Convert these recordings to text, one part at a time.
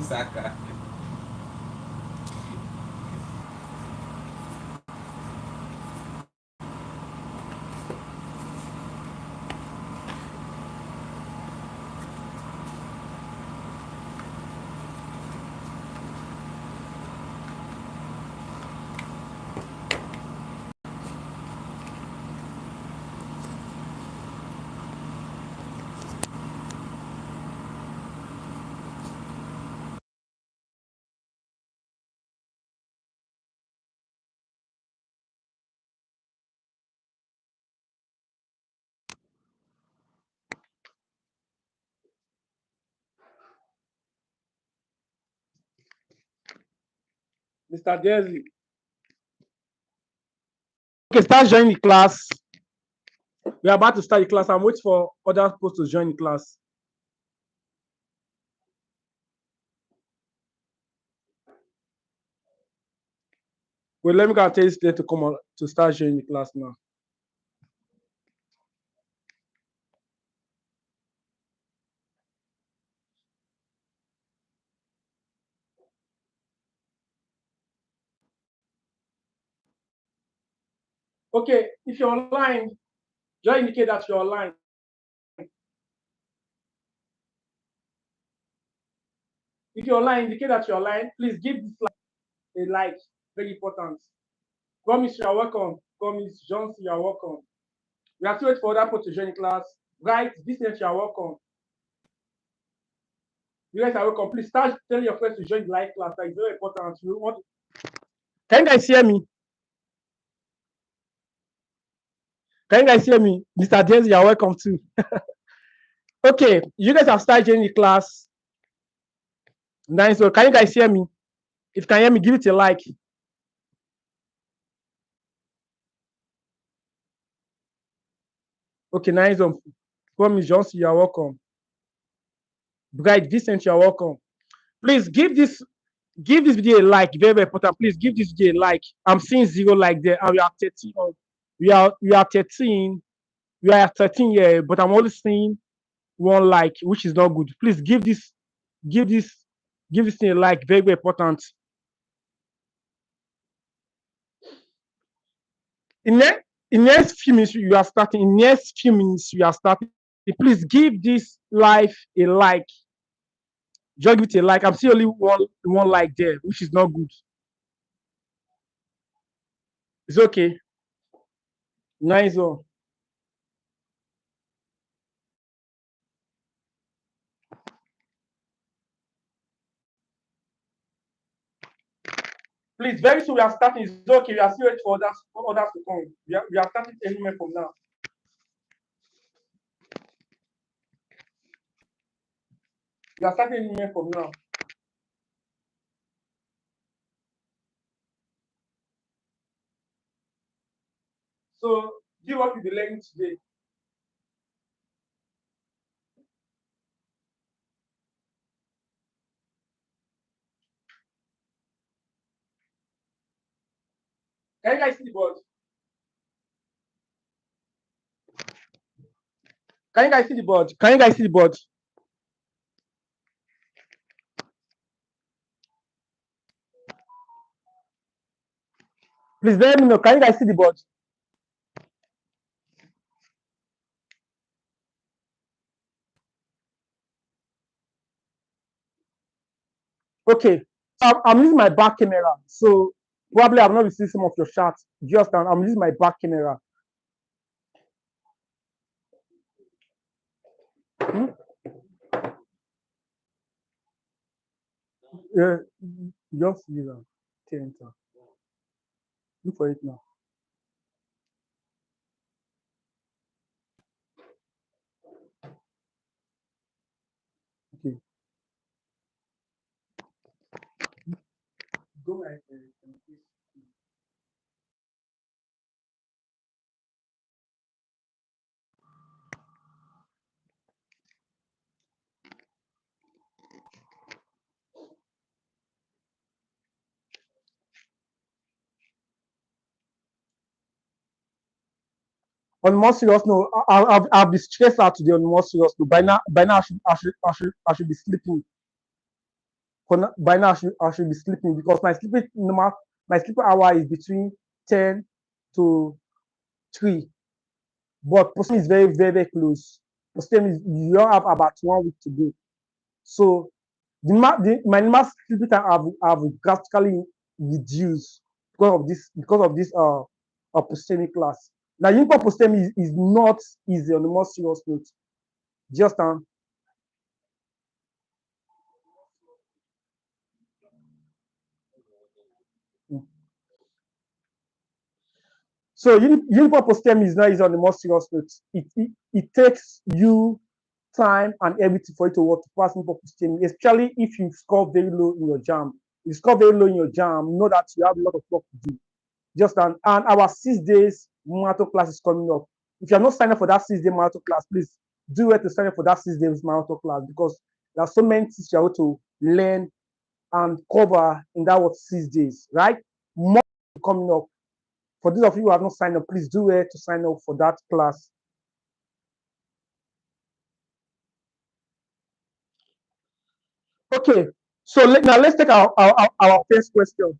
Saka. Mr. Jersey. Okay, start joining the class. We are about to start the class. I'm waiting for other people to join the class. Well, let me go and tell you to come on to start joining the class now. Okay, if you're online, just indicate that you're online. If you're online, indicate that you're online. Please give this a like. Very important. Promise you are welcome. Promise Johnson, you are welcome. We are still waiting for other people to join the class. Right, business, you are welcome. You guys are welcome. Please start telling your friends to join the live class. That is very important. Can you guys hear me? Can you guys hear me? Mr. James, you are welcome too. Okay, you guys have started joining the class. Nice. So can you guys hear me? If you can hear me, give it a like. Okay, nice one. Promise Johnson, you are welcome. Bright Vincent, you are welcome. Please give this video a like. Very, very important. Please give this video a like. I'm seeing 0 like there, and we are 13. We are 13. We are 13 here, but I'm only seeing 1 like, which is not good. Please give this thing a like. Very, very important. In next few minutes we are starting. In next few minutes we are starting. Please give this live a like. Just give it a like. I'm seeing only one like there, which is not good. It's okay. Nice one. Please, very soon we are starting. It's okay. We are still waiting for others to come. We are starting any minute from now. We are starting any minute from now. So, do what we'll be learning today. Can you guys see the board? Can you guys see the board? Can you guys see the board? Please let me know. Can you guys see the board? Okay. I'm using my back camera, so probably I've not received some of your shots. Just I'm using my back camera. Yeah, just use them. Enter. Look for it now. Okay. Go ahead. On more serious note, I'll be stressed out today. On more serious note, by now I should be sleeping. By now I should be sleeping because my sleeping hour is between 10 to 3. But posting is very, very, very close. Posting is you have about 1 week to go. So my normal sleeping time have drastically reduced because of this postemi class. Now Uniport postemi is not easy on the more serious note. Just so Uniport postemi is not easy on the more serious note. It takes you time and everything for you to work to pass Uniport postemi, especially if you score very low in your jam. If you score very low in your jam, know that you have a lot of work to do. And our 6 days marathon class is coming up. If you're not signed up for that 6-day marathon class, please do it to sign up for that 6 days marathon class because there are so many things you're able to learn and cover in that 6 days, right? More coming up. For those of you who have not signed up, please do it to sign up for that class. Okay, so now let's take our first question.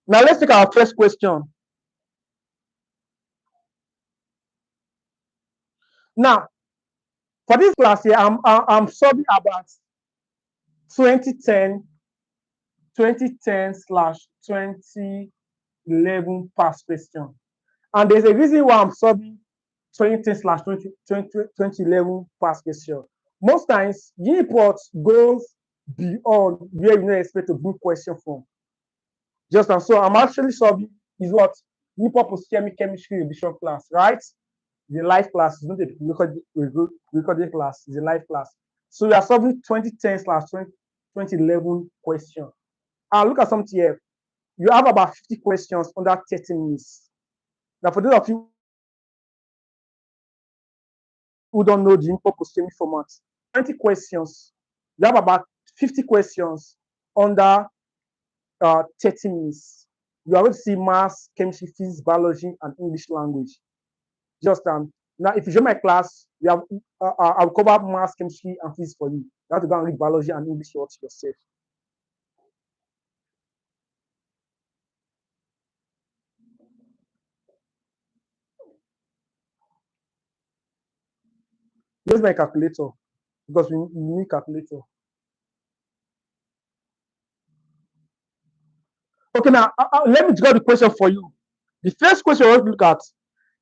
Now let's take our first question. Now, for this class here, I'm solving about 2010 2010/2011 past question. And there's a reason why I'm solving 2010/2011 past question. Most times, Uniport goes beyond where you not expect a good question from. And so I'm actually solving is what Uniport post-chemical chemistry revision class, right? The live class is not a recorded class, it's a live class. So we are solving 2010/2011 question. And look at something here. You have about 50 questions under 30 minutes. Now, for those of you who don't know the Uniport post-chemical format, 20 questions, you have about 50 questions under 30 minutes. You are going to see maths, chemistry, physics, biology, and English language. Now, if you join my class, I'll cover maths, chemistry, and physics for you. You have to go and read biology and English yourself. Use my calculator because we need calculator. Okay, now let me draw the question for you. The first question we'll look at: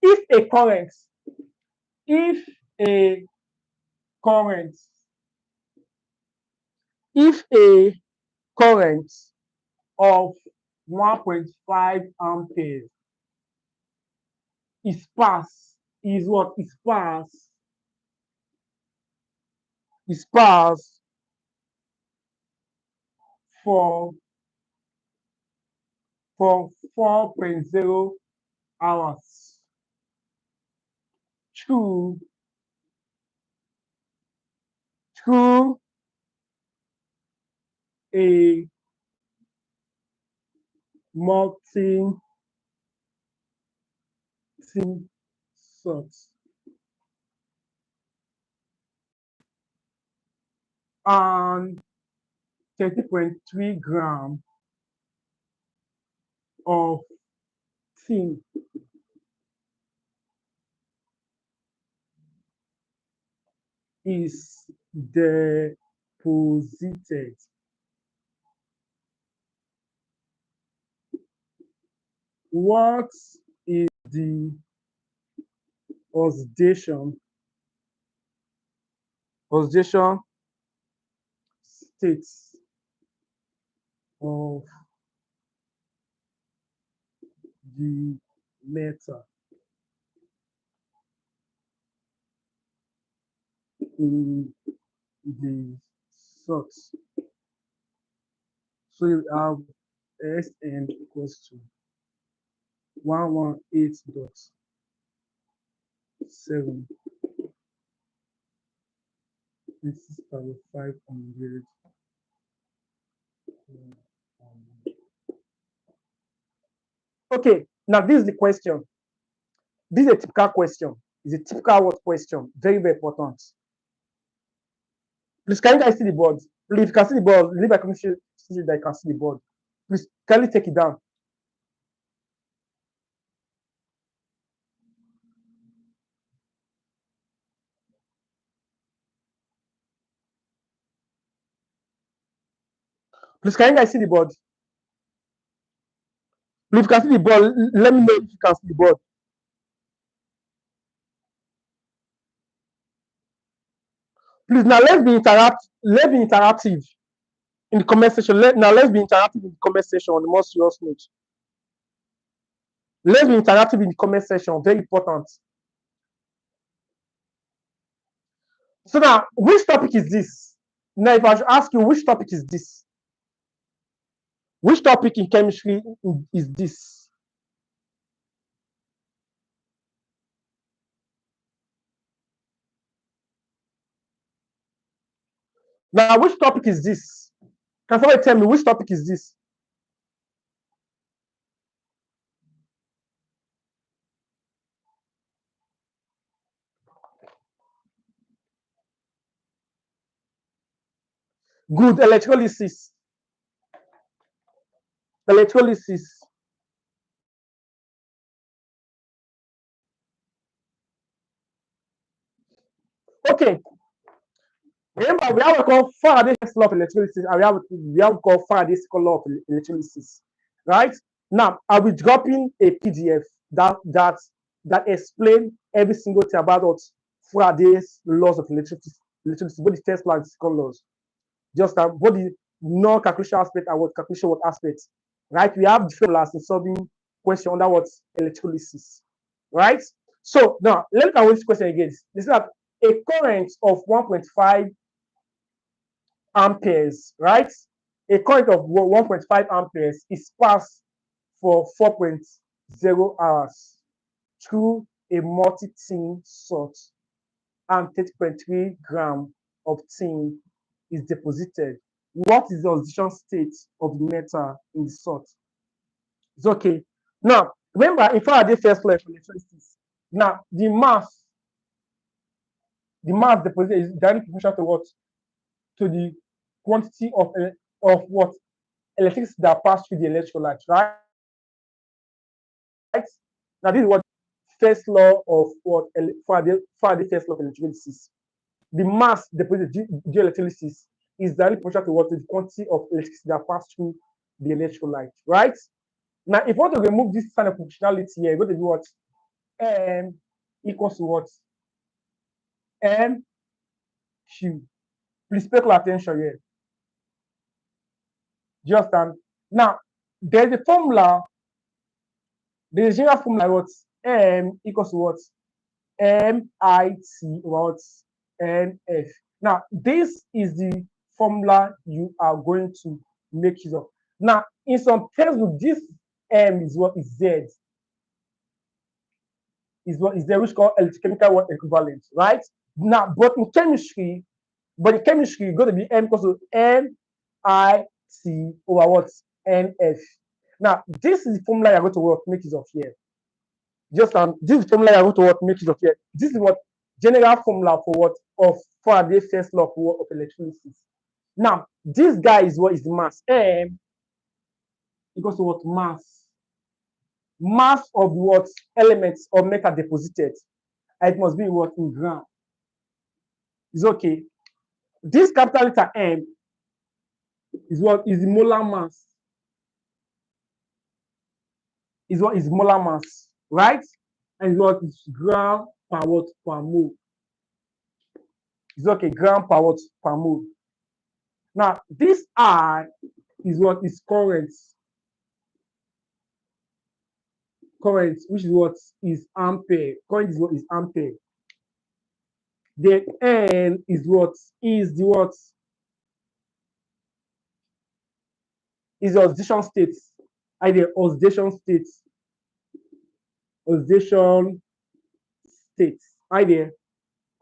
if a current, if a current, if a current of 1.5 amperes is passed, is what is passed, is passed for 4.0 hours through a multi source and 30.3 grams of tin is deposited. What is the oxidation state of the metal in the source? So you have Sn equals to 118.7 power 500. Okay, now this is the question. This is a typical question. It's a typical word question. Very, very important. Please, can you guys see the board? Please, if you can see the board, leave a comment see that you can see the board. Please, kindly take it down. Please, can you guys see the board? Please, if you can see the board, let me know if you can see the board. Please, now let's be interactive in the comment section. Let's be interactive in the comment section on the most serious note. Let's be interactive in the comment section. Very important. So now, which topic is this? Now, if I should ask you, which topic is this? Which topic in chemistry is this? Now, which topic is this? Can somebody tell me which topic is this? Good, electrolysis. Electrolysis. Okay. Remember, we have what called Faraday's law of electrolysis, and we have called Faraday's law of electrolysis. Right? Now, I'll be dropping a PDF that explain every single thing about what Faraday's laws of electricity, both the first law and the second laws. Just both the non-calculation aspect and what calculation what aspects. Right? We have different laws in solving question under what electrolysis. Right? So now let's look at this question again. This is that a current of 1.5 amperes, right? A current of 1.5 amperes is passed for 4.0 hours through a multi-tin salt, and 30.3 grams of tin is deposited. What is the oxidation state of the metal in the salt? It's okay. Now, remember, in Faraday's first law of electricity, now the mass deposited is directly proportional to what? To the quantity of what electricity that passed through the electrolyte, right? Now this is what first law of what Faraday first law of electrolysis. The mass deposited due electrolysis is directly proportional to what the quantity of electricity that passed through the electrolyte, right? Now, if you want to remove this kind of proportionality here, you're going to do what? M equals to what? M Q. Please pay close attention here. Do you understand? Now, there's a formula. There's a general formula what? M equals to what? MIT what? NF. Now, this is the formula you are going to make use of. Now, in some textbook, this M is what is Z. Is what is there, which called electrochemical equivalent, right? Now, but in chemistry, going to be M equals to MIT over what? NF. Now, this is the formula you're going to work, make use of here. Just this is the formula you're going to work, make use of here. This is what general formula for what of Faraday's first law of electrolysis. Now, this guy is what is the mass. M equals to what? Mass of what elements or metal deposited. And it must be what in gram. It's okay. This capital letter M is what is the molar mass. Is what is molar mass, right? And what is gram per what per mole. It's okay, gram per what per mole. Now, this I is what is current. Current, which is what is ampere. Current is what is ampere. The N is what is the what is the oxidation state. The oxidation state. Oxidation state. There.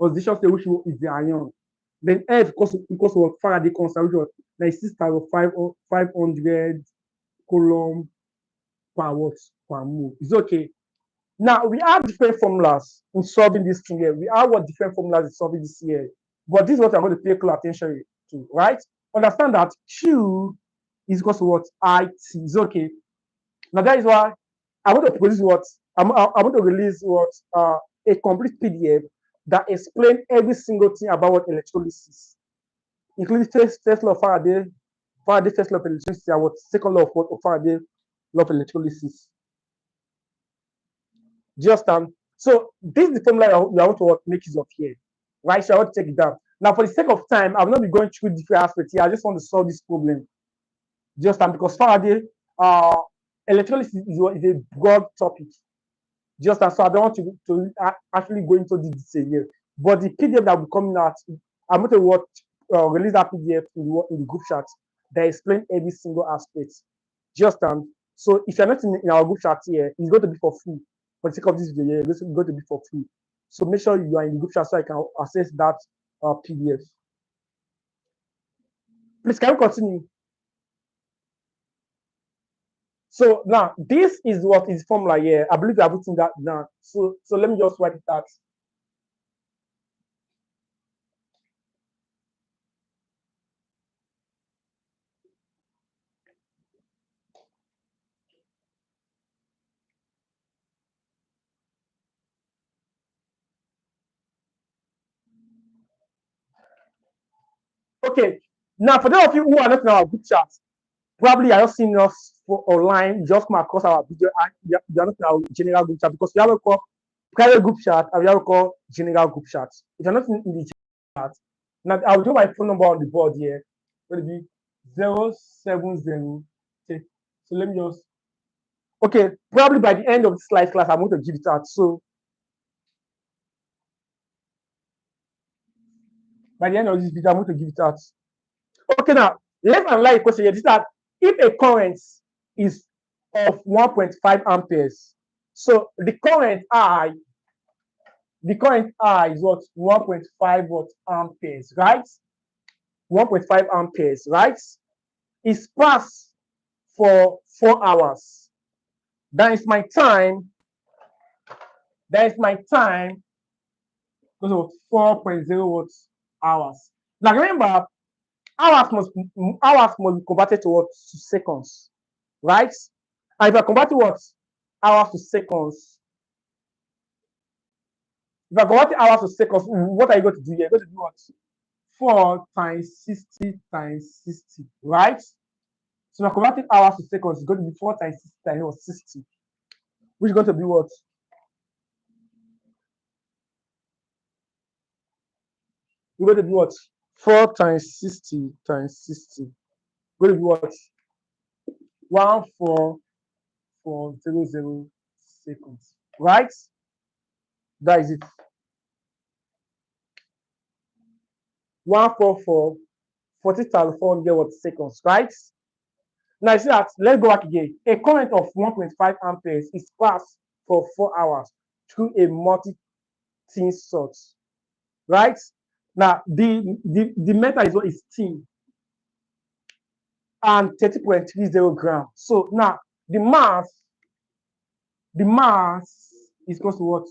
Oxidation state, which is the ion. Then F equals to what Faraday constant, which was 96,500 coulomb per watt per mole. It's okay. Now we have different formulas in solving this thing here. We have what different formulas in solving this here. But this is what I'm going to pay close attention to, right? Understand that Q is equal to what? IT is okay. Now that is why I want to produce what I want to release what a complete PDF that explain every single thing about what electrolysis, including first law of Faraday first law of electricity, and what second law of what of Faraday law of electrolysis. Do you understand? So this is the formula I want to make use of here, right? So I want to take it down. Now, for the sake of time, I will not be going through different aspects here. I just want to solve this problem. Do you understand? Because Faraday, electrolysis is a broad topic. Just as so I don't want to actually go into the detail here. But the PDF that will be coming out, I'm going to release that PDF in the group chat that explain every single aspect. Just so if you're not in our group chat here, it's going to be for free. For the sake of this video here, it's going to be for free. So make sure you are in the group chat so I can access that PDF. Please, can we continue? So now this is what is formula here. I believe I've written that down. So let me just write it out. Okay. Now for those of you who are not in our group chat, probably are just seeing us online, just come across our video and you are not in our general group chat because we have a call private group chat and we have a call general group chat. If you're not in the chat, now I'll do my phone number on the board here. It'll be 070. Okay. So let me just probably by the end of this live class, I'm going to give it out. So by the end of this video, I'm going to give it out. Okay, now let's analyze the question here. This is that if a current is of 1.5 amperes, so the current I is what 1.5 watt amperes, right? 1.5 amperes, right? Is passed for 4 hours. That is my time. That is my time. Because of 4.0 watts hours. Now remember, hours must be converted to what? To seconds, right? And if I convert what? Hours to seconds. If I convert hours to seconds, what are you going to do here? You're going to do what? 4 times 60 times 60, right? So now converting hours to seconds is going to be 4 times 60 times 60, which is going to be what? We're going to be what? 4 times 60 times 60. We're going to be what? 14400 seconds, right? That is it. 144 40,400 seconds, right? Now you see that, let's go back again. A current of 1.5 amperes is passed for 4 hours through a multi-tin source, right? Now the metal is what is tin and 30.30 grams. So now the mass is equal to what?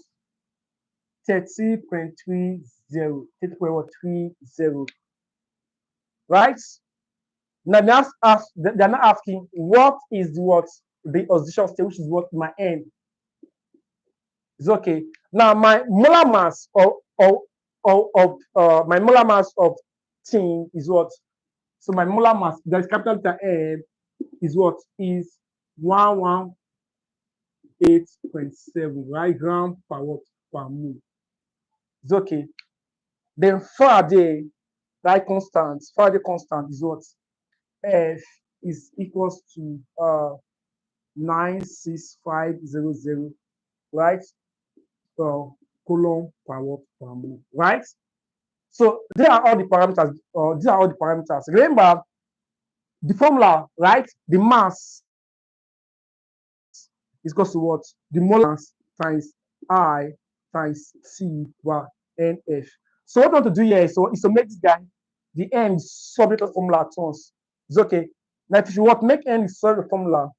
30.30, 30.30, right? Now they're not asking what is the oxidation state, which is what my N is. Okay. Now my molar mass of my molar mass of tin is what? So my molar mass, that is capital letter N, is what? Is 118.7, right? Gram per watt per mole. It's okay. Then Faraday constant is what? F is equals to 96500, right? Coulomb per watt per mole, right? So these are all the parameters. Remember the formula, right? The mass is equal to what? The molar mass times I times T over NF. So what I want to do here is to make this guy the N solve the formula at once. It's okay. Now if you want make N solve the formula,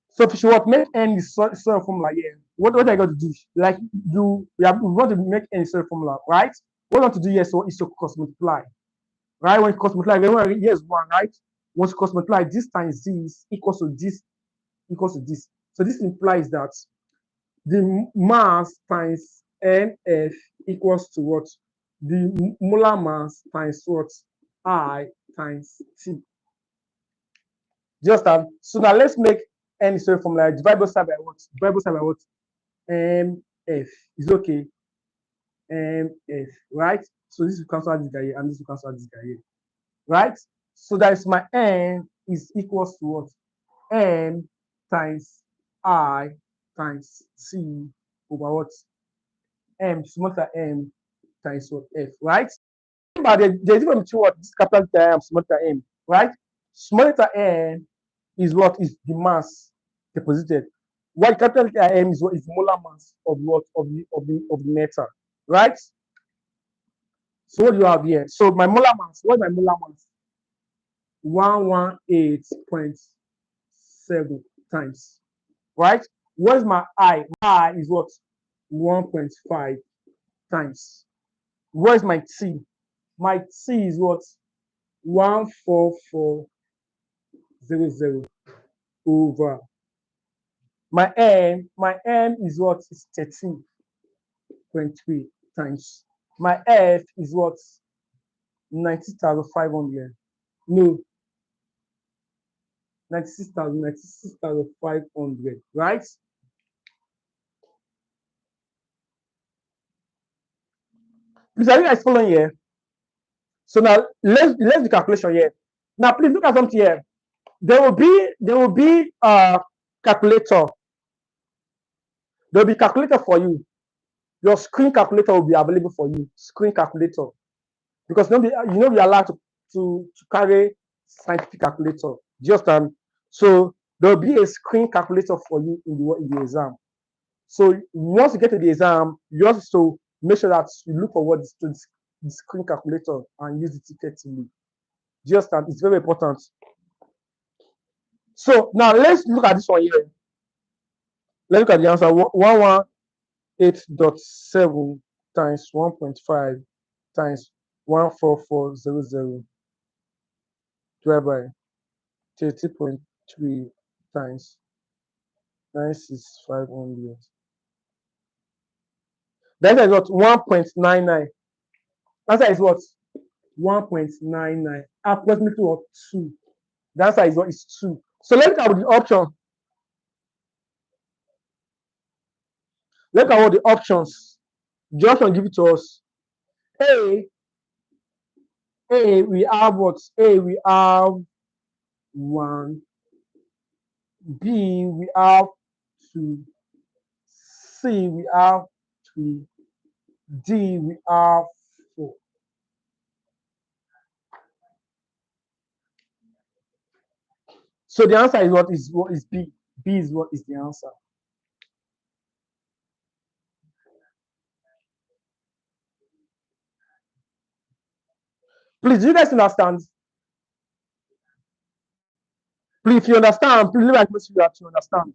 so if you want make N solve the formula here, what are you going to do? Like we want to make any sort of formula, right? What we want to do here so is to cross multiply, right? When you cross multiply, here's one, right? Once you cross multiply, this times this equals to this equals to this. So this implies that the mass times NF equals to what? The molar mass times what? I times T. Just that. So now let's make N square formula. Divide both side by what? Divide both side by what? MF is okay. MF, right? So this will cancel this guy here, and this will cancel this guy here, right? So that is my N is equals to what? M times I times T over what? M, small letter M times what? F, right? Remember, there's even between what? This capital letter M, small letter M, right? Small letter M is what is the mass deposited. What capital letter M is what is the molar mass of what of the metal, right? So what do you have here? So my molar mass, what is my molar mass? 118.7 times, right? What is my I? My I is what? 1.5 times. What is my T? My T is what? 14400 over my N is what is 13.3 times. My F is what? 90,500. No, 96,500, right? Please, are you guys following here? So now let's the calculation here. Now please look at something here. There will be a calculator. There will be calculator for you. Your screen calculator will be available for you. Screen calculator, because you're allowed to carry scientific calculator. Just so there will be a screen calculator for you in the exam. So once you get to the exam, you have to make sure that you look for what the screen calculator and use it effectively. Just it's very important. So now let's look at this one here. Let's look at the answer. 118.7 times 1.5 times 14400 divided by 30.3 times 96500. The answer is what? 1.99. Answer is what? 1.99. Approximately what? 2. The answer is what? Is 2. So let's look at the option. Look at what the options. The option give it to us. A, we have what? A, we have 1. B, we have 2. C, we have 3. D, we have 4. So the answer is what is B. B is what is the answer. Please, do you guys understand? Please, if you understand, please leave a message that you understand.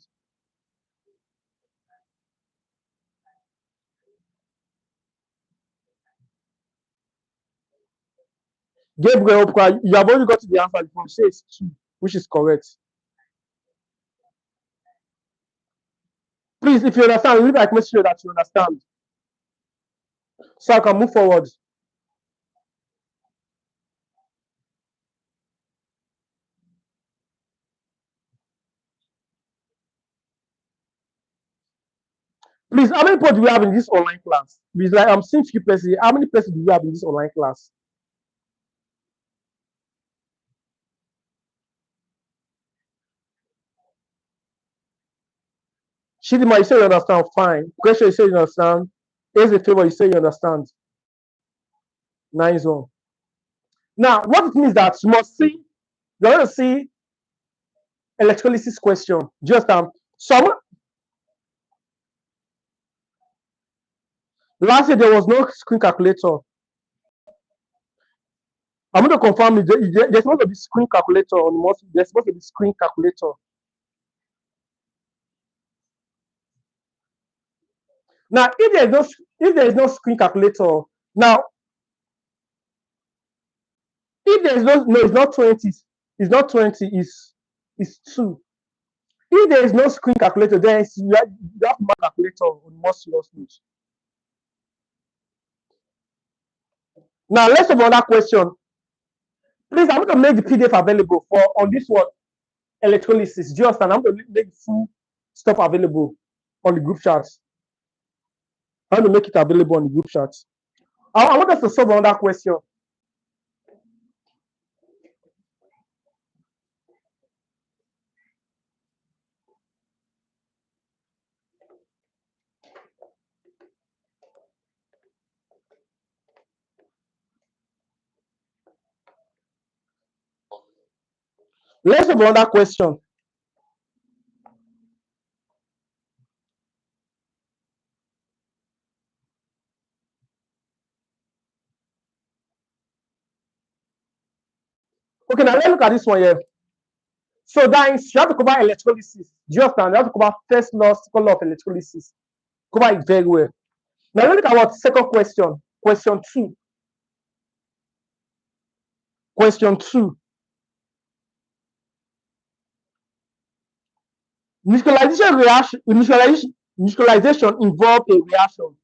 Gabriel, you have already got to the answer before. Say it's 2, which is correct. Please, if you understand, leave a message that you understand, so I can move forward. Please, how many people do we have in this online class? Because like I'm seeing few persons. How many persons do we have in this online class? Shidima, you say you understand. Fine. Question, you say you understand. Here's a favor, you say you understand. Nice one. Now, what it means that you must see, you're going to see electrolysis question. Just so last year there was no screen calculator. I'm going to confirm it. There's supposed to be screen calculator on most. There's supposed to be screen calculator. Now, if there is no screen calculator, now if there is no, it's not 20, it's not 20, it's 2. If there is no screen calculator, then you have to mark calculator on more serious note. Now let's move on that question. Please, I'm going to make the PDF available for on this one electrolysis. Do you understand? I'm going to make full stuff available on the group chat. I'm going to make it available on the group chat. I want us to solve on that question. Let's move on that question. Okay, now let's look at this one here. So that is, you have to cover electrolysis. Do you understand? You have to cover first law, second law of electrolysis. Cover it very well. Now let's look at what second question. Question 2. Question 2. Neutralization involve a reaction. Neutralization involve a reaction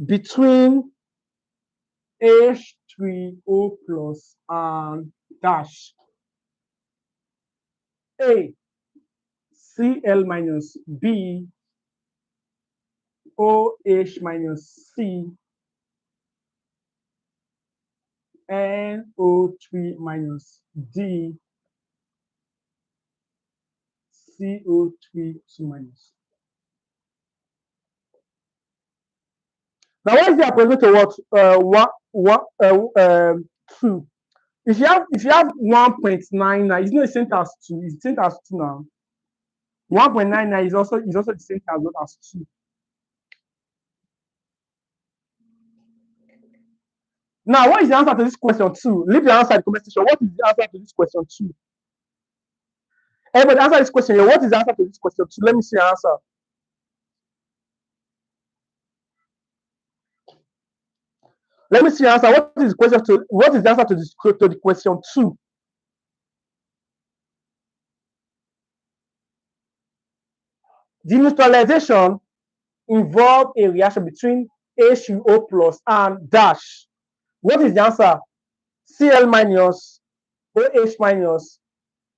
between H3O plus and dash A Cl minus B OH minus C NO3 minus D CO3 2 minus. Now, what is the approximate to what? 2. If you have 1.99, it's not the same as 2. It's the same as 2 now. 1.99 is also the same as 2. Now, what is the answer to this question 2? Leave the answer in the comment section. What is the answer to this question 2? Everybody answer this question here. What is the answer to this question 2? Let me see the answer. Let me see the answer. What is the answer to the question 2? The neutralization involve a reaction between H2O plus and dash. What is the answer? Cl minus, OH minus,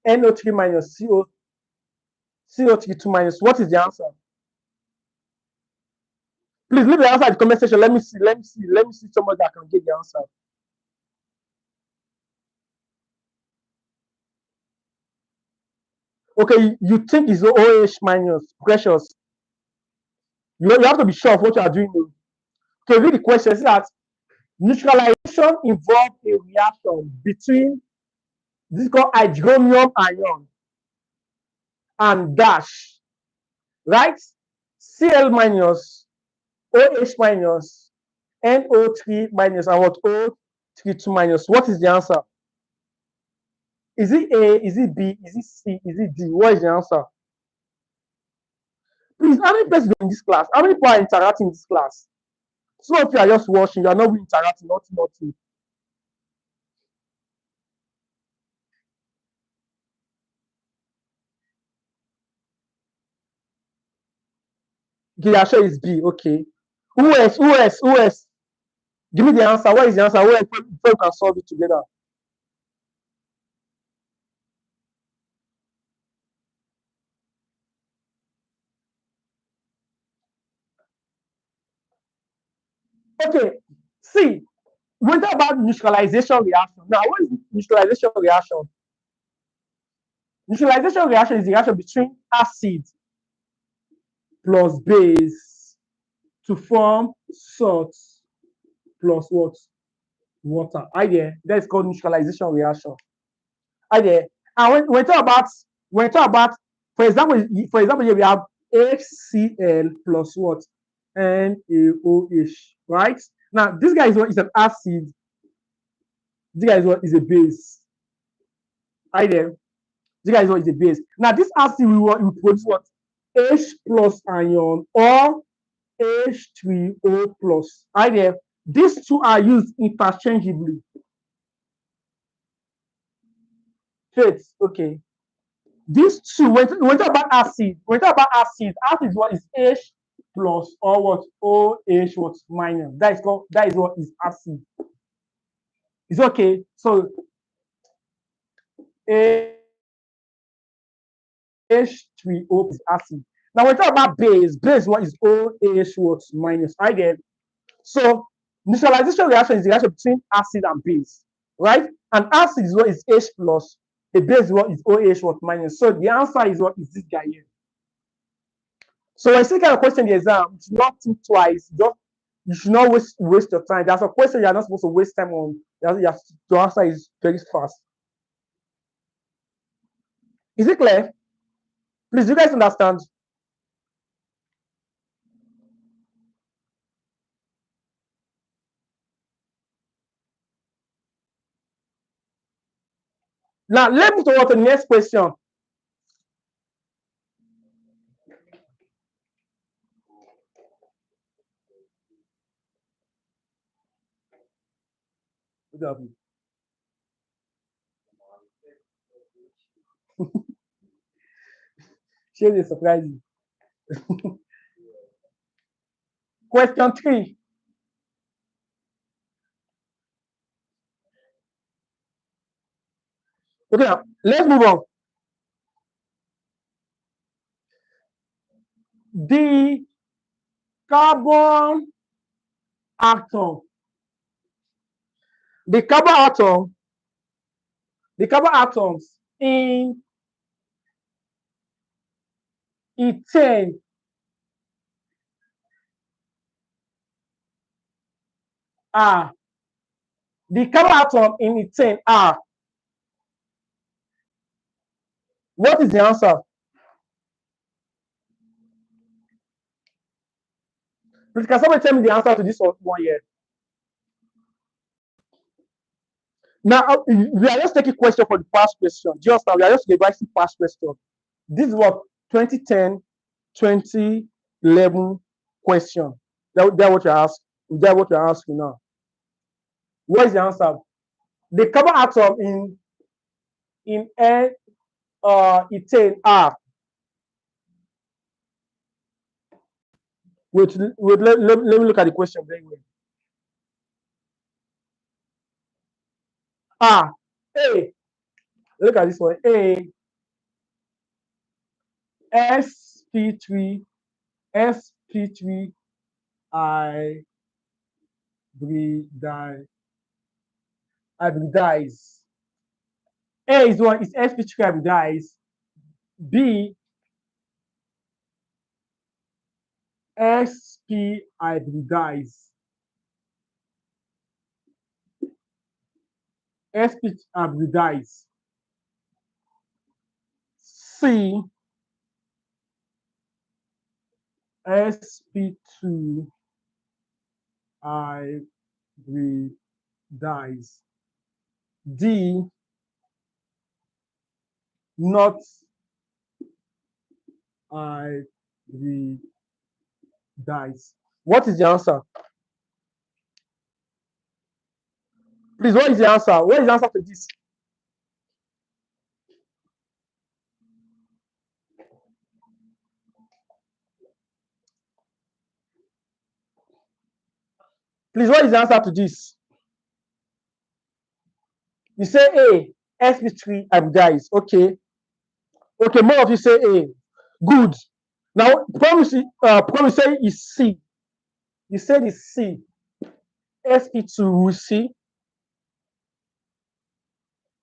NO3 minus, CO3 2 minus. What is the answer? Please leave the answer in the comment section. Let me see someone that can get the answer. Okay, you think it's OH minus, precious. You have to be sure of what you are doing. Okay, read the question. It says that neutralization involves a reaction between this is called hydronium ion and dash, right? Cl minus, OH minus, NO3 minus, and what? O3 2 minus. What is the answer? Is it A? Is it B? Is it C? Is it D? What is the answer? Please, how many people in this class? How many people are interacting in this class? Some of you are just watching, you are not interacting, nothing. Okay, the answer is B. Okay. Who else? Give me the answer. What is the answer? Who else? So we can solve it together. Okay. See, we talk about neutralization reaction. Now, what is neutralization reaction? Neutralization reaction is the reaction between acid plus base to form salt plus what? Water. Are there? That is called neutralization reaction. Are there? And when we talk about, for example, here we have HCl plus what? NaOH, right? Now this guy is an acid. This guy is a base. Are there? This guy is a base. Now this acid will produce what? H plus ion or H3O plus. Are there? These two are used interchangeably. Faith, okay. These two, when we talk about acid, acid is what is H plus or what? OH what minus. That is what is acid. It's okay. So H3O is acid. Now when we talk about base what is OH what minus. I get. So neutralization reaction is the reaction between acid and base, right? And acid is what is H plus, the base is what is OH what minus. So the answer is what is this guy here. So when you see kind of question in the exam, you should not think twice. You should not waste your time. There's a question you're not supposed to waste time on. You have to answer is very fast. Is it clear? Please, do you guys understand? Now, let's move to the next question. Share the surprise. Question 3. Okay, now, let's move on. The carbon atom. The carbon atoms in ethane are. The carbon atom in ethane are. What is the answer? Please, can somebody tell me the answer to this one here? Now, we are just taking question for the past question. Just now, we are just revising past question. This is what 2010, 2011 question. That's what you're asking. That's what you're asking now. What is the answer? The carbon atom in ethane are. Wait, let me look at the question very well. A. Look at this one. A. sp3 hybridize. A is one is sp3 hybridize. B sp hybridize. sp hybridize. C sp2 hybridize. D not hybridize. What is the answer? Please, what is the answer? What is the answer to this? Please, what is the answer to this? You say A, sp3 hybridize. Okay. Okay, more of you say A. Good. Now, promise say is C. You said it's C. sp2 will C.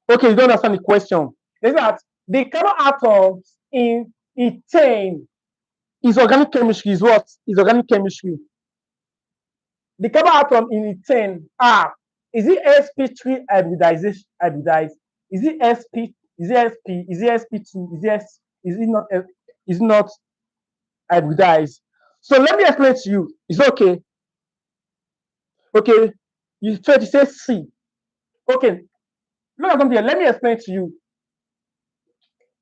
Okay, you don't understand the question. Is that the carbon atoms in ethane is organic chemistry, is what? Is organic chemistry. The carbon atom in ethane, is it sp3 hybridized? Is it sp? Is it sp? Is it sp2? Is it not? Is it not hybridized? So let me explain to you. It's okay. Okay, you try to say C. Okay, look at something here. Let me explain to you.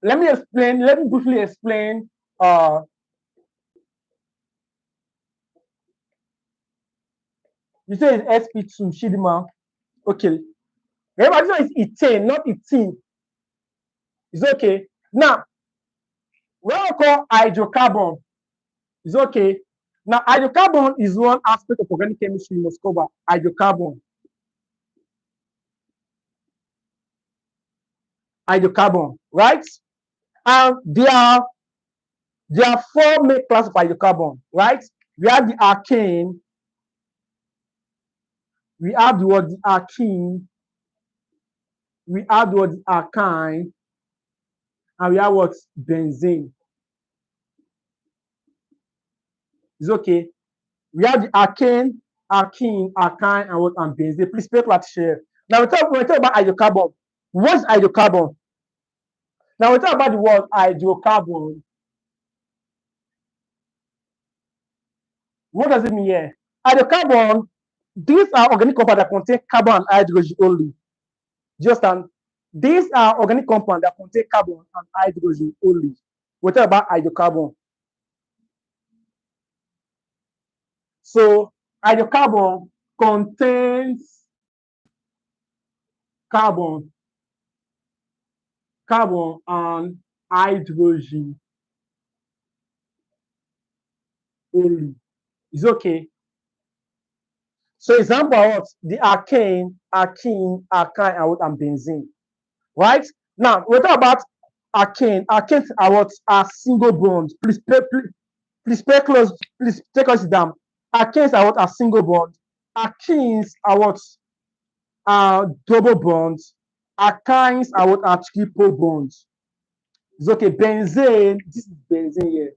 Let me briefly explain. You say it's sp2, Shidima. Okay. Remember, this one is ethane, not ethene. It's okay. Now, what we call hydrocarbon is okay. Now, hydrocarbon is one aspect of organic chemistry you must cover. Hydrocarbon. Hydrocarbon, right? And there are four main classes of hydrocarbon, right? We have the alkane, we have the word the alkene, we have the word the alkyne, and we have what benzene. It's okay. We have the alkane, alkyne, and what and benzene. Please pay attention. Now when we talk about hydrocarbon. What's hydrocarbon? Now we talk about the word hydrocarbon. What does it mean here? Hydrocarbon, these are organic compounds that contain carbon and hydrogen only. Just and these are organic compounds that contain carbon and hydrogen only. We talk about hydrocarbon. So hydrocarbon contains carbon, and hydrogen only. It's okay. So example what? The alkane, alkyne, and benzene. Right? Now we talk about alkane. Alkanes are what? Are single bonds. Please pay close. Please take us down. Alkanes are what? Are single bonds. Alkenes are what? Are double bonds. Alkynes are what? Are triple bonds. It's okay. Benzene. This is benzene here.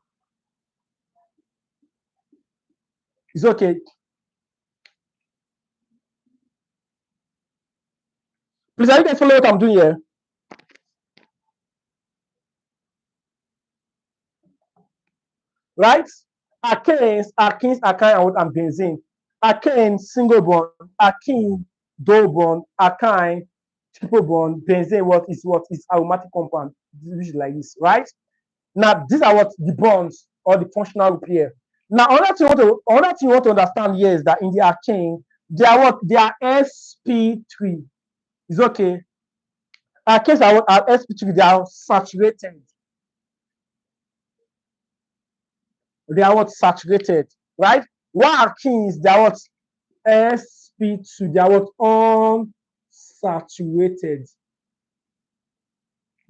It's okay. Please, are you guys following what I'm doing here? Right? Alkenes, alkyne, and benzene. Alkane, single bond. Alkene, double bond. Alkyne, triple bond. Benzene, what is aromatic compound, which is like this, right? Now, these are what the bonds or the functional group here. Now, another thing you want to understand here is that in the alkane, they are what? They are sp3. It's okay. Alkanes are what? Are sp3. They are saturated. They are what? Saturated, right? While alkenes, they are what? sp2. They are what? Unsaturated.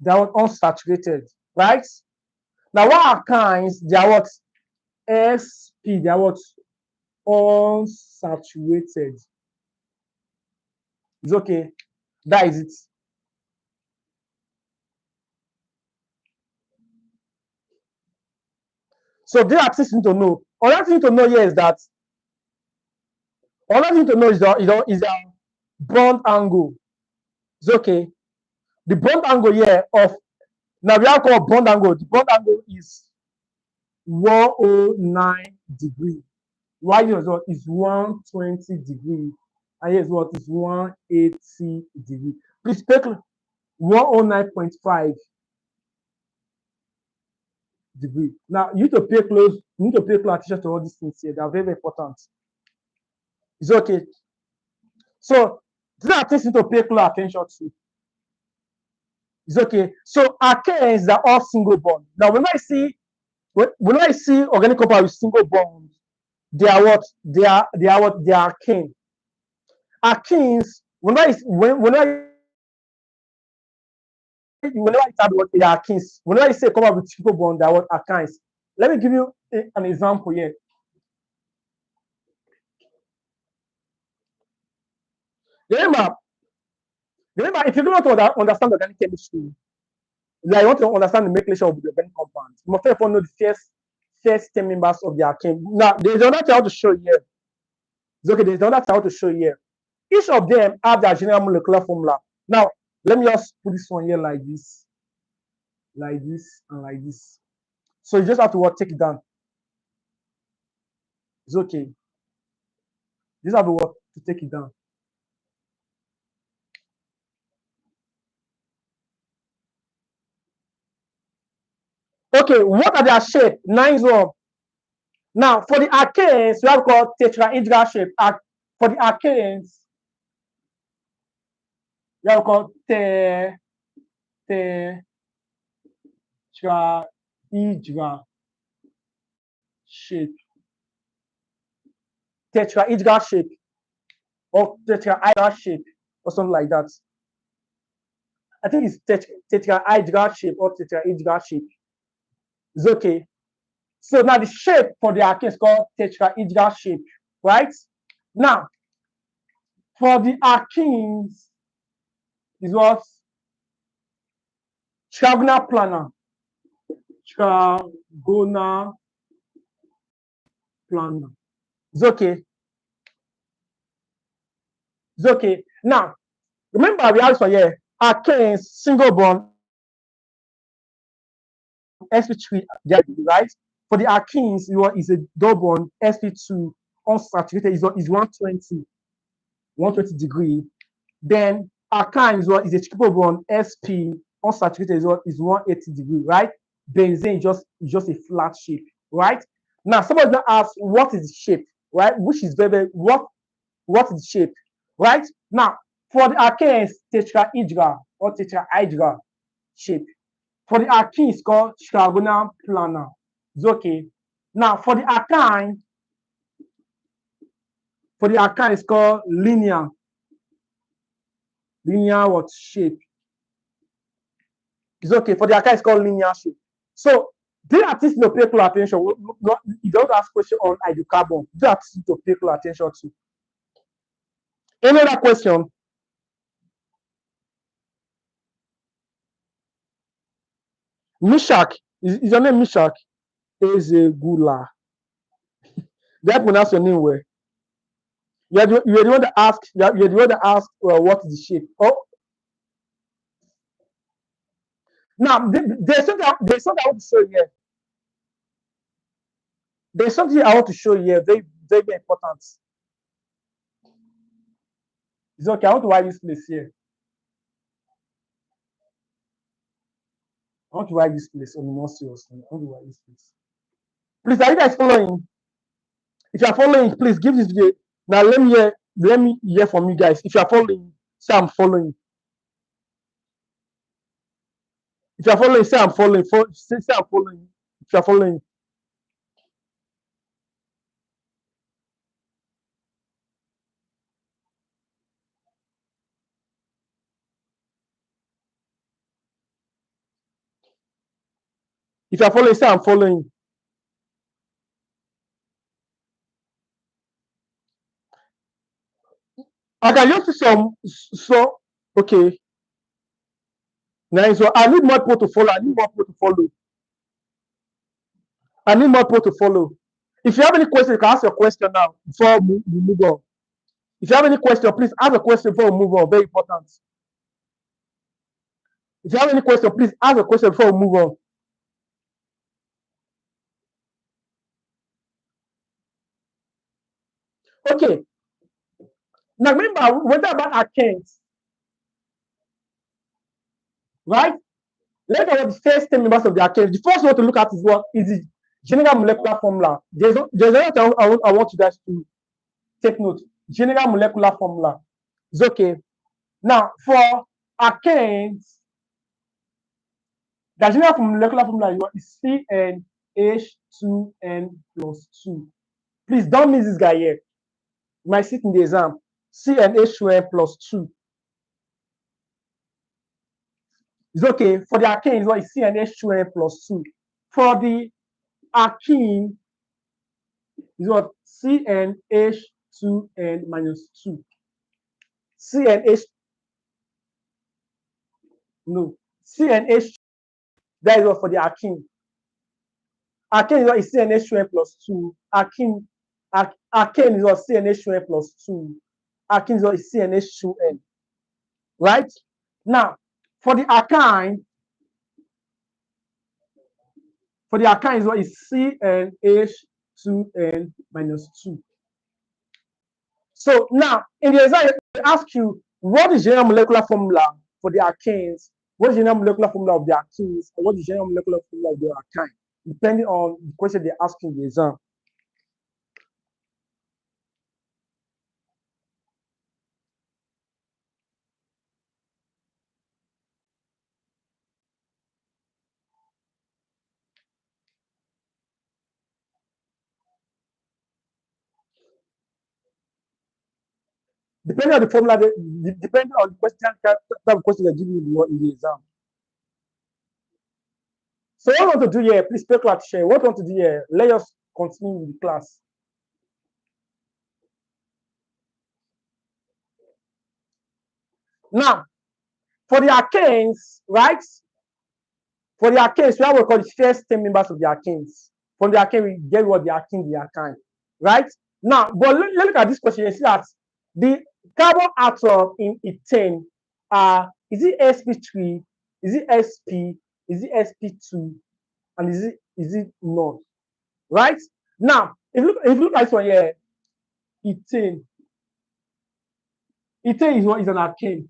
They are what? Unsaturated, right? Now, while alkynes, they are what? Sp. They are what? Unsaturated. It's okay. That is it. So there are things you need to know. Another thing to know here is that another thing to know is the bond angle. It's okay. The bond angle here of now we have called bond angle. The bond angle is 109 degree. Why is 120 degree, and here is what is 180 degree. Please take 109.5 degree. Now you need to pay close attention to all these things here. They are very, very important. It's okay. So these are things you need to pay close attention to. It's okay. So alkanes are all single bond. Now when I see organic compound with single bond, they are what? They are what? They are alkane. Alkenes, whenever I start what they are alkenes, whenever I say compound with triple bond, they are what? Alkynes. Let me give you an example here. Remember, if you don't want to understand organic chemistry, like you want to understand the nomenclature of the organic compounds, you must first know the first 10 members of the alkane. Now, there's another thing I want to show you here. It's okay. There's another thing I want to show you here. Each of them have their general molecular formula. Now, let me just put this one here like this, and like this. So you just have to what, take it down. It's okay. You just have to what, to take it down. Okay, what are their shape? Nice one. Now, for the alkanes, we have called tetrahedral shape. For the alkanes, we have called tetrahedral shape. Tetrahedral shape or tetrahedral shape or something like that. I think it's tetrahedral shape or tetrahedral shape. It's okay. So now the shape for the alkane is called tetrahedral shape, right? Now, for the alkenes is what? Trigonal planar. Trigonal planar. It's okay. It's okay. Now, remember we have this one here. Alkanes, single bond, sp3, right? For the alkenes, is a double bond, sp2, unsaturated is 120 degree. Then alkyne is a triple bond, sp, unsaturated is 180 degree, right? Benzene is just a flat shape, right? Now, somebody now asks, what is the shape, right? Which is very, what is the shape, right? Now, for the alkanes, tetrahedral or tetrahedral shape. For the alkene, it's called trigonal planar. It's okay. Now, for the alkyne, it's called linear what shape. It's okay. For the alkyne, it's called linear shape. So, do you have to pay close attention? You don't ask question on hydrocarbon. Do you have to pay close attention to? Any other question? Mishak. Is your name Mishak? Ezegula. Did I pronounce your name well? You're the one that asked. You're the one that asked. Well, what is the shape? Oh, now there's something I want to show you here. There's something I want to show you here. Very, very, very important. It's okay. I want to write this place here. I want to write this place on the more seriously. I want to write this place. Please, are you guys following? If you are following, please give this video. Now let me hear from you guys. If you are following, say I'm following. If you are following, say I'm following. Say I'm following. If you are following. If you are following, say I'm following. I can just see some okay. Nice. So I need more people to follow. I need more people to follow. I need more people to follow. If you have any question, you can ask your question now before we move on. If you have any question, please ask a question before we move on. Very important. If you have any question, please ask a question before we move on. Okay. Now remember, we talk about alkanes, right? Let's look at the first 10 members of the alkanes. The first one to look at is what is the general molecular formula. There's another I want you guys to take note. General molecular formula. It's okay. Now for alkanes, the general molecular formula is CnH2n plus 2. Please don't miss this guy here. You might sit in the exam. CnH2n plus 2. It's okay. For the alkane, it's CnH2n plus 2. For the alkene, it's what? CnH2n minus 2. CnH, no. CnH, that is for the alkene. Alkene is CnH2n plus 2. Alkene Alkane is what CnH2n plus 2. Alkene is what is CnH2n. Right? Now, for the alkyne is what is CnH2n minus 2. So now, in the exam, they ask you, what is the general molecular formula for the alkanes? What is the general molecular formula of the alkenes? And what is the general molecular formula of the alkyne? Depending on the question they ask in the exam. Depending on the formula, depending on the question, type of question they give you in the exam. So what I want to do here, please pay class share. What I want to do here, let us continue with the class. Now, for the alkanes, right? For the alkanes, we have what we call the first 10 members of the alkanes. From the alkane, we get what the alkene, the alkyne, right? Now, but let's look at this question. You see that the carbon atom in ethane is it sp3, is it sp, is it sp2, and is it not? Right? Now, if you look at this one here, ethane is what is an alkane.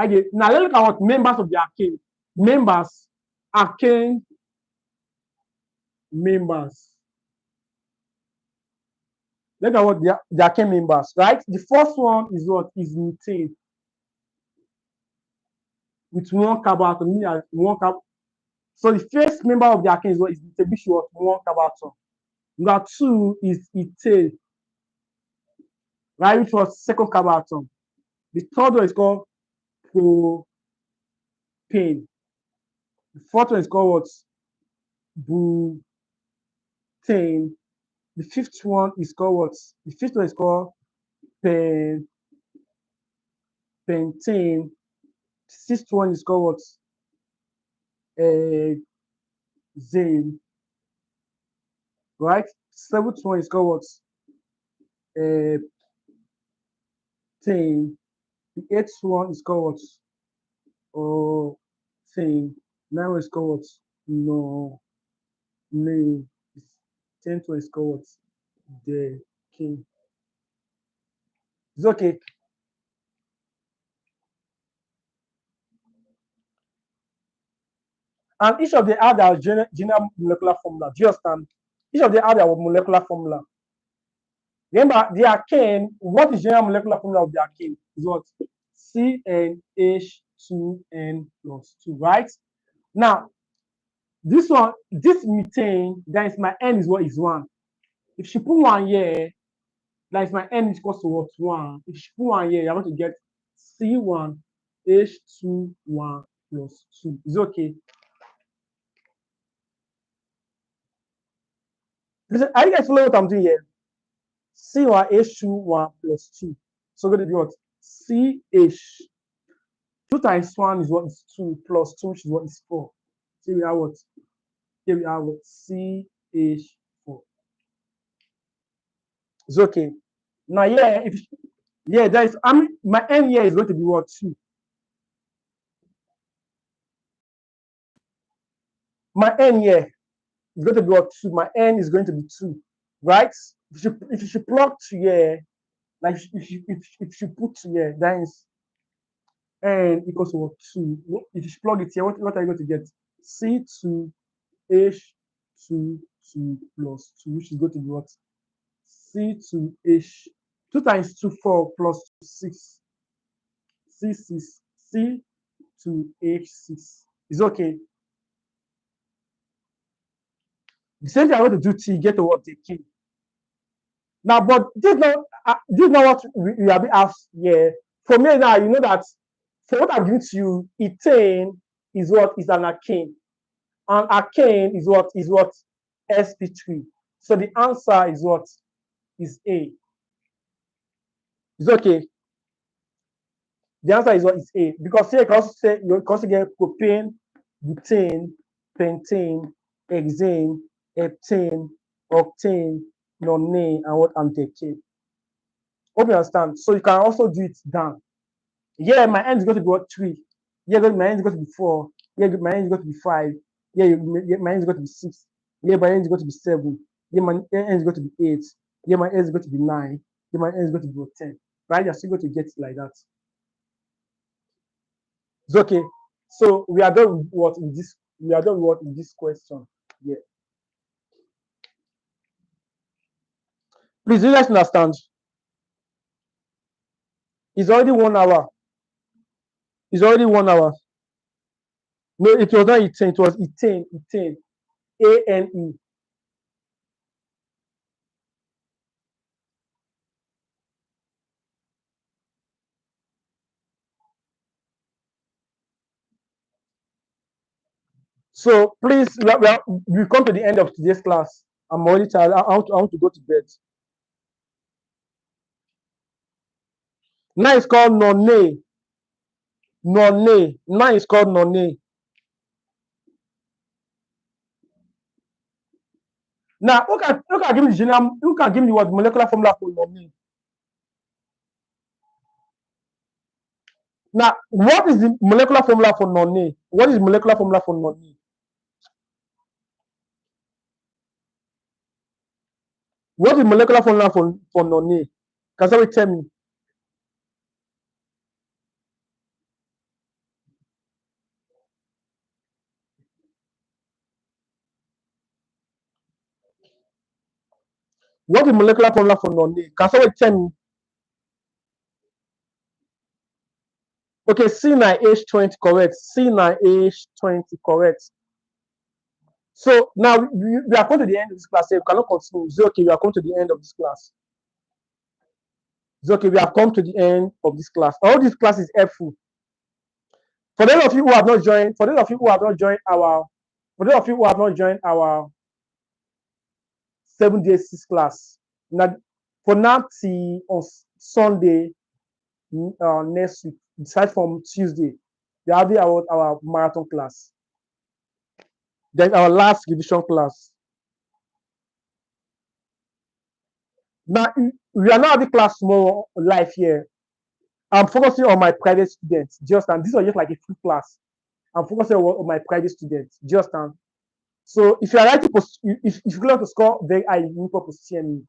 Okay, now let's look at what members of the alkane. Members, alkane members. Look at what the alkane members, right? The first one is what is methane with one carbon atom, one carbon. So the first member of the alkane is what is methane, which was one carbon atom. Number 2 is ethane, right? Which was second carbon atom. The third one is called propane. The fourth one is called what? Butane. The fifth one is called what? The fifth one is called pentane. The sixth one is called what? Hexane. Right? Seventh one is called what? Thane. The eighth one is called what? Thane. Ninth one is called what? No. Name. The 10th one is called what? The king. It's okay. And each of them have their general molecular formula. Do you understand? Each of them have their molecular formula. Remember, the alkane, what is general molecular formula of the alkane? Is what? CnH2n plus 2, right? Now, this one, this methane, that is my n is what is 1. If you put 1 here, that is my n is equal to what? 1. If you put 1 here, you're going to get C1H21 plus 2. Is it okay? Listen, are you guys following what I'm doing here? C1H21 plus 2. So going to be what? CH. 2 times 1 is what is 2 plus 2, which is what is 4. So we have what? Here we have what? CH4. It's okay. Now, yeah, there is, my n here is going to be what? 2. My n here is going to be what? 2. My n is going to be 2, right? If you should plug to here, like if you put to here, that is n equals to what? 2. If you plug it here, what are you going to get? C2H22 plus 2, which is going to be what? C2H. 2 times 2, 4 plus 6. C6. C2H6. Is okay. The same thing I want to do T, get to what? The K. Now, but this is not what we have been asked here. For me now, you know that for what I've given to you, ethane is what? Is an alkane. And alkane is what? Is what? sp3. So the answer is what? Is A. It's okay. The answer is what? Is A. Because here you can also get propane, butane, pentane, hexane, heptane, octane, non-name, and what MTK. Hope you understand. So you can also do it down. Yeah, my end is going to be what 3. Yeah, my end is going to be 4. Yeah, my end is going to be 5. Yeah, my end is going to be 6. Yeah, my end is going to be 7. Yeah, my end is going to be 8. Yeah, my end is going to be 9. Yeah, my end is going to be 10. Right? You're still going to get it like that. It's okay. So we are done with what in this. We are done with what in this question. Yeah. Please, you guys understand? It's already 1 hour. It's already 1 hour. No, it was not Ethane. It was Ethane. Ethane. ANE. So please, we come to the end of today's class. I'm already tired. I want to go to bed. Now it's called nonne. Nonne. Now it's called nonne. Now, who can give me the general, who can give me what molecular formula for nonne? Now, what is the molecular formula for nonne? What is molecular formula for nonne? What is molecular formula for nonne? Can somebody tell me? What is molecular formula for nonne? Can somebody tell me? Okay, C9H20 correct. C9H20 correct. So now we are coming to the end of this class. So you cannot continue. It's okay. We are coming to the end of this class. It's okay. We have come to the end of this class. All this class is helpful. For those of you who have not joined, for those of you who have not joined our, for those of you who have not joined our 7 days 6 class, now for now till on Sunday next week, aside from Tuesday, we have our marathon class. Then our last revision class. Now we are not having class tomorrow live here. I'm focusing on my private students. Just and this was just like a free class. I'm focusing on my private students. Just and so if you are writing if you want to score very high in Uniport CME,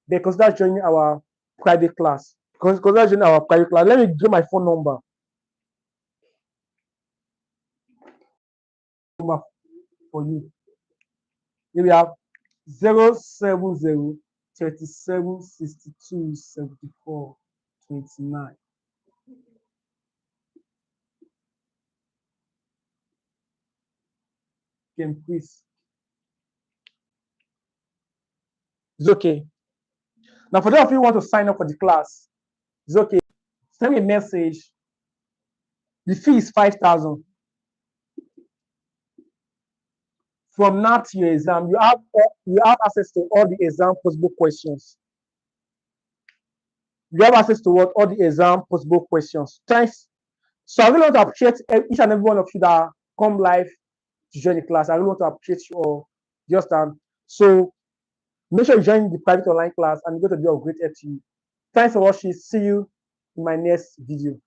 then consider joining our private class. Consider joining our private class. Let me give my phone number. For you. Here we have 070 37 62 74 29. Can please. It's okay. Now, for those of you who want to sign up for the class, it's okay. Send me a message. The fee is 5,000. From now to your exam, you have access to all the exam possible questions. You have access to what all the exam possible questions. Thanks. So I really want to appreciate each and every one of you that come live to join the class. I really want to appreciate you all. Just so make sure you join the private online class and you're going to be of great help to you. Thanks for watching. See you in my next video.